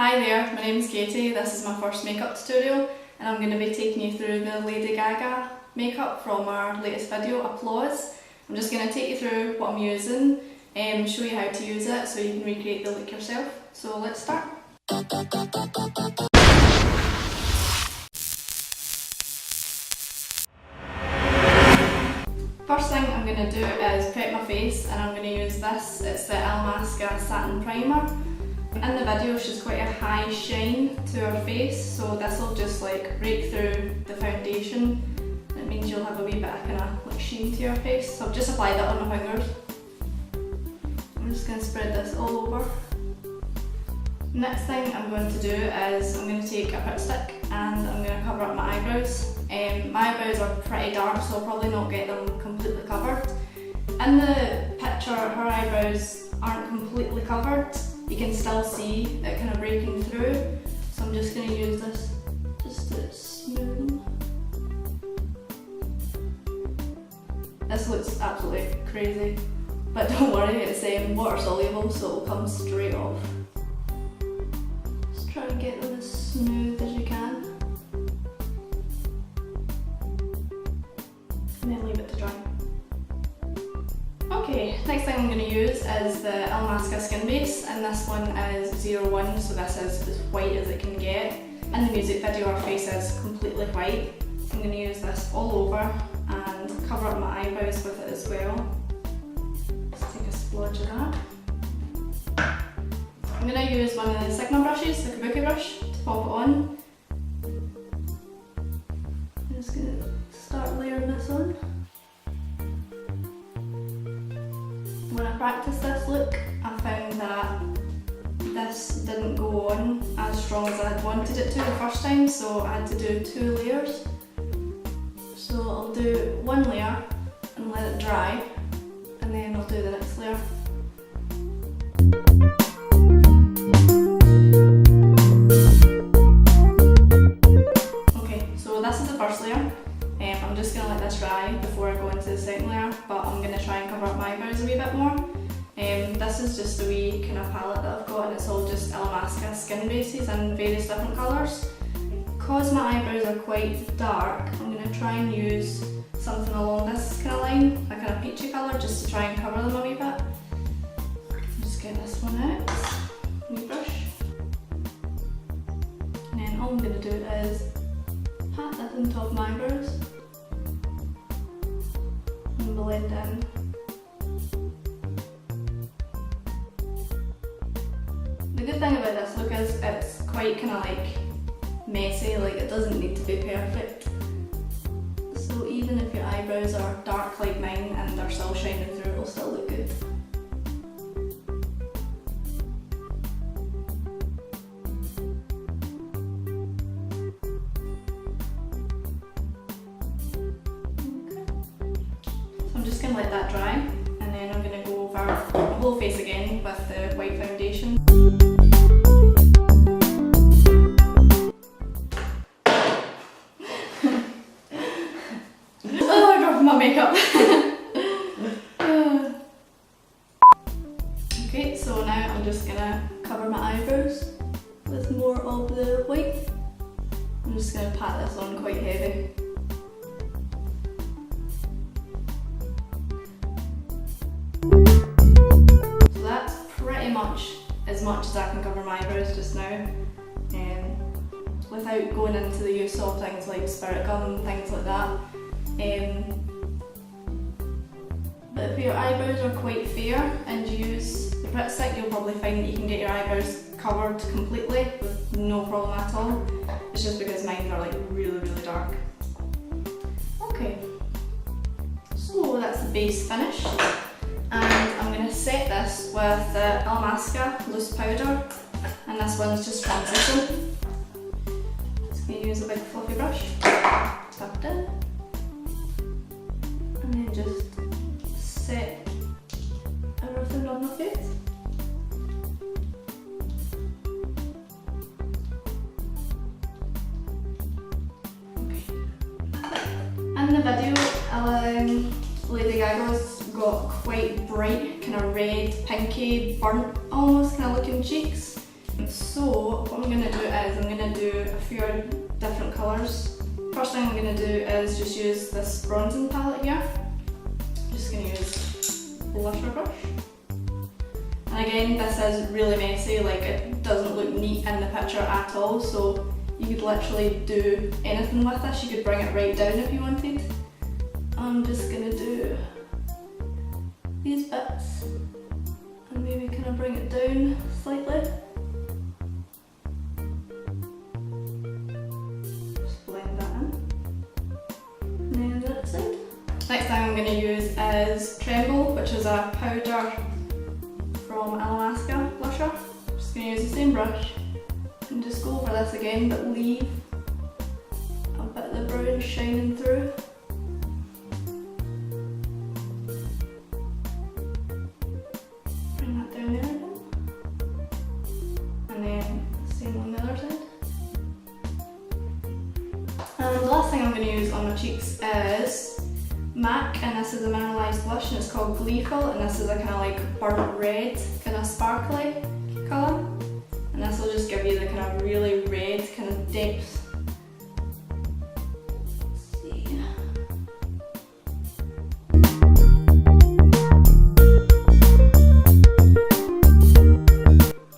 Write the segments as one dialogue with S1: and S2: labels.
S1: Hi there, my name is Katie. This is my first makeup tutorial and I'm going to be taking you through the Lady Gaga makeup from our latest video, Applause. I'm just going to take you through what I'm using and show you how to use it so you can recreate the look yourself. So let's start. First thing I'm going to do is prep my face and I'm going to use this. It's the ILLAMASQUA Satin Primer. In the video she's quite a high shine to her face, so this will just like break through the foundation. It means you'll have a wee bit of kind of like sheen to your face. So I've just applied that on my fingers. I'm just going to spread this all over. Next thing I'm going to do is I'm going to take a Pit Stick and I'm going to cover up my eyebrows. My eyebrows are pretty dark, so I'll probably not get them completely covered. In the picture her eyebrows aren't completely covered. You can still see it kind of breaking through, so I'm just going to use this just to smooth them. This looks absolutely crazy, but don't worry, it's water soluble, so it'll come straight off. Just try and get them as smooth as you can, and then leave it to dry. Okay, next thing I'm going to use is the ILLAMASQUA Skin Base, and this one is 01, so this is as white as it can get. In the music video our face is completely white. I'm going to use this all over and cover up my eyebrows with it as well. Just take a splodge of that. I'm going to use one of the Sigma brushes, the kabuki brush, to pop it on. I'm just going to start layering this on. When I practiced this look, I found that this didn't go on as strong as I had wanted it to the first time, so I had to do 2 layers. So I'll do 1 layer and let it dry, and then I'll do the next layer. Okay, so this is the first layer. I'm just going to let this dry before I go into the second layer, but I'm going to try and cover up my eyebrows a wee bit more. This is just a wee kind of palette that I've got, and it's all just ILLAMASQUA skin bases in various different colours. Because my eyebrows are quite dark, I'm going to try and use something along this kind of line, a kind of peachy colour, just to try and cover them a wee bit. Just get this one out, wee brush. And then all I'm going to do is pat this on top of my eyebrows and blend in. The good thing about this look is it's quite kind of like messy, like it doesn't need to be perfect. So even if your eyebrows are dark like mine and they're still shining through, it'll still look good. I'm just going to let that dry, and then I'm going to go over the whole face again with the white foundation. Oh, I'm dropping my makeup! Okay, so now I'm just going to cover my eyebrows with more of the white. I'm just going to pat this on quite heavy. As much as I can cover my eyebrows just now, without going into the use of things like spirit gum and things like that. But if your eyebrows are quite fair and you use the Pit Stick, you'll probably find that you can get your eyebrows covered completely with no problem at all. It's just because mine are like really dark. Okay, so that's the base finished. And I'm going to set this with the ILLAMASQUA loose powder, and this one's just transition. Just going to use a big fluffy brush, tap it in, and then just set everything on my face. Okay. In the video, Lady Gaga's got quite bright, kind of red, pinky, burnt almost kind of looking cheeks. So what I'm going to do is I'm going to do a few different colours. First thing I'm going to do is just use this bronzing palette here. I'm just going to use blusher brush. And again, this is really messy, like it doesn't look neat in the picture at all, so you could literally do anything with this. You could bring it right down if you wanted. I'm just going to do these bits and maybe kind of bring it down slightly. Just blend that in. And then that side. Next thing I'm going to use is Tremble, which is a powder from ILLAMASQUA blusher. I'm just going to use the same brush and just go over this again, but leave a bit of the brown shining through. Bring that down there again. And then same on the other side. And the last thing I'm going to use on my cheeks is MAC, and this is a mineralized blush, and it's called Gleeful, and this is a kind of like burnt red, kind of sparkly colour, and this will just give you the kind of really red kind of depth. Let's see.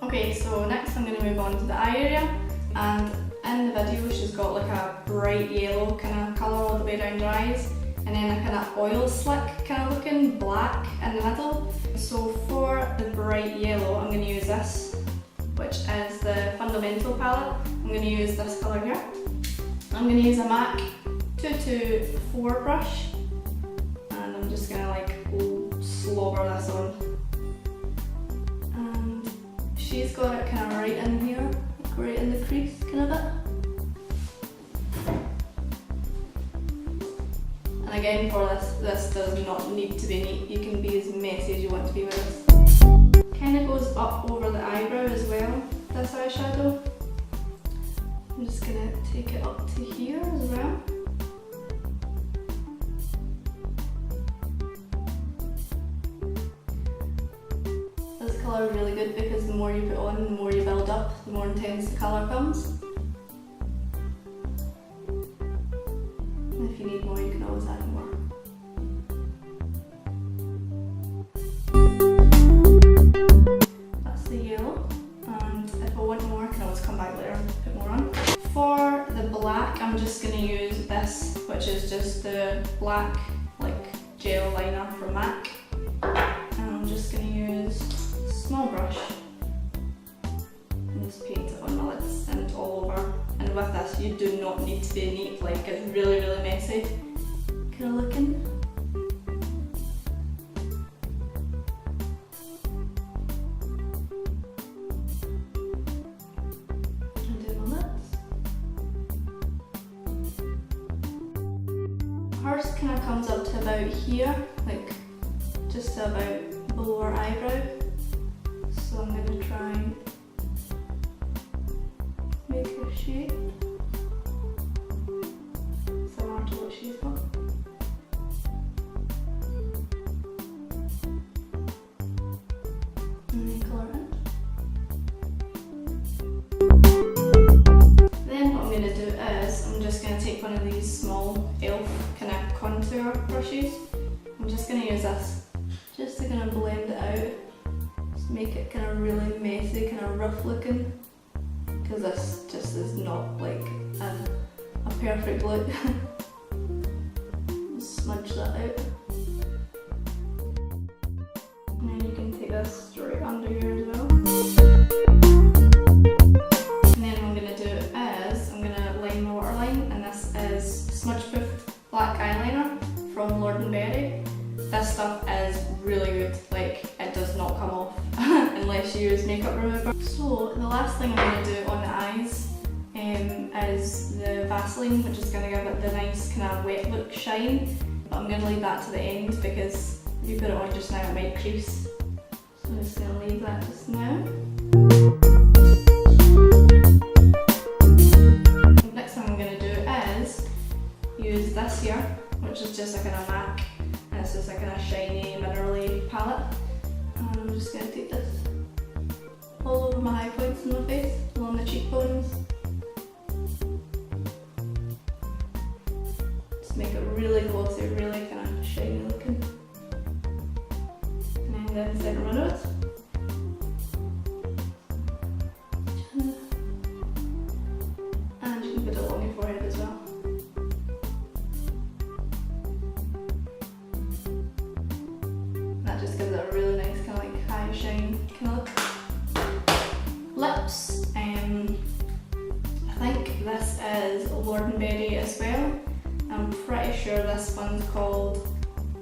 S1: Okay, so next I'm going to move on to the eye area, and in the video she's got like a bright yellow kind of colour all the way down her eyes, and then a kind of oil slick kind of looking black in the middle. So for the bright yellow I'm going to use this, which is the Fundamental palette. I'm going to use this colour here. I'm going to use a MAC 224 brush, and I'm just going to like slobber this on. And she's got it kind of right in here, like right in the crease kind of bit. And again, for this does not need to be neat. You can be as messy as you want to be with this. Kind of goes up over the eyebrow as well, this eyeshadow. I'm just going to take it up to here as well. This colour is really good because the more you put on, the more you build up, the more intense the colour comes. And if you need more, you can always add more. That's the yellow, and if I want more, I can always come back later and put more on. For the black, I'm just going to use this, which is just the black like gel liner from MAC. And I'm just going to use a small brush and just paint it on my lids and all over. And with this, you do not need to be neat, like it's really, really messy kind of looking. And do my lips. Hers kind of comes up to about here, like just to about below her eyebrow. So I'm going to try and make a shape similar to what she's got. And then colour it. Then what I'm going to do is I'm just going to take one of these small e.l.f. kind of contour brushes. I'm just going to use this just to kind of blend it out. Just make it kind of really messy, kind of rough looking. Because this just is not like a perfect look. Smudge that out. And then you can take this straight under here as well. And then what I'm going to do is, I'm going to line my waterline, and this is Smudge Proof Black Eyeliner from Lord & Berry. This stuff is really good, like it does not come off unless you use makeup remover. So the last thing I'm going to do on the eyes is the Vaseline, which is going to give it the nice kind of wet look shine. But I'm going to leave that to the end because if you put it on just now it might crease. So I'm just going to leave that just now. Next thing I'm going to do is use this here, which is just a kind of MAC. And it's just a kind of shiny, minerally palette. And I'm just going to take this all over my high points in my face. make it really glossy, really kind of shiny looking. And then the centre of my nose. And you can put it along your forehead as well. That just gives it a really nice kind of like high shine kind of look. Lips. I think this is Lord&Berry as well. I'm pretty sure this one's called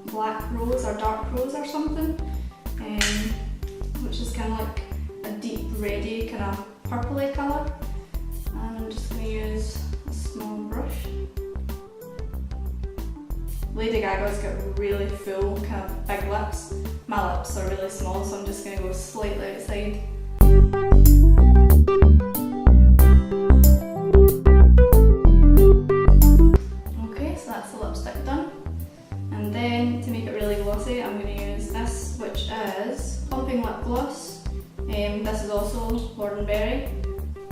S1: Black Rose or Dark Rose or something, which is kind of like a deep reddy kind of purpley colour. And I'm just going to use a small brush. Lady Gaga's got really full kind of big lips. My lips are really small, so I'm just going to go slightly outside. I'm going to use this, which is Pumping Lip Gloss. This is also Lord&Berry,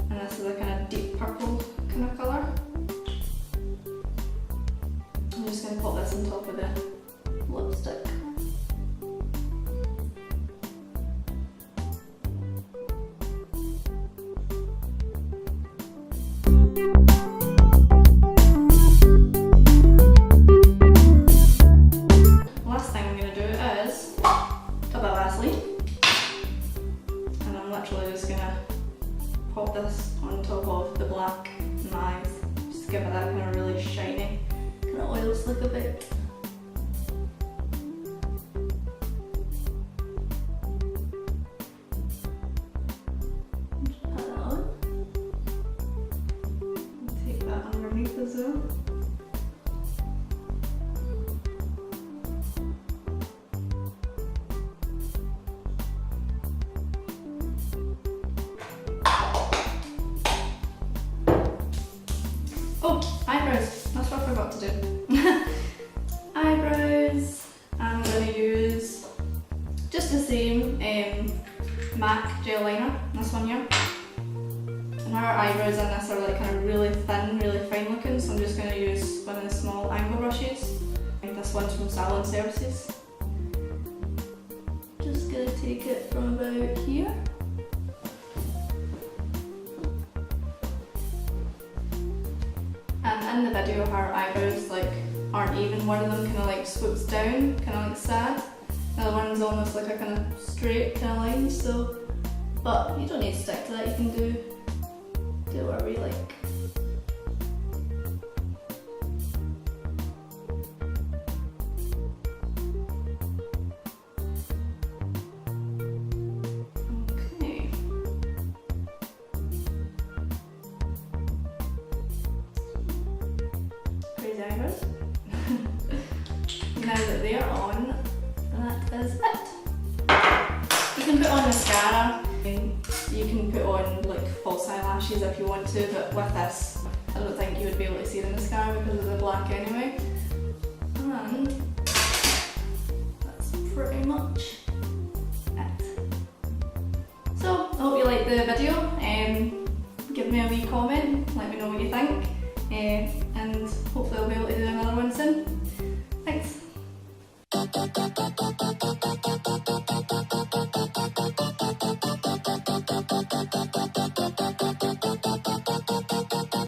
S1: and this is a kind of deep purple kind of colour. I'm just going to pop this on top of the lipstick. Pop this on top of the black in my eyes, just give it that kind of really shiny, kind of oil slick a bit. Just put that on. Take that underneath as well. Oh, eyebrows, that's what I forgot to do. Eyebrows, I'm going to use just the same MAC gel liner, this one here. And our eyebrows in this are like kind of really thin, really fine looking, so I'm just going to use one of the small angle brushes. I think this one's from Salon Services. Just going to take it from about here. And in the video her eyebrows like aren't even, one of them kind of like swoops down, kind of like sad. The other one's almost like a kind of straight kind of line, so, but you don't need to stick to that, you can do whatever you like. Eyebrows. Now that they are on, that is it. You can put on mascara, you can put on like false eyelashes if you want to, but with this I don't think you would be able to see the mascara because of the black anyway. And that's pretty much it. So I hope you liked the video. Give me a wee comment, let me know what you think.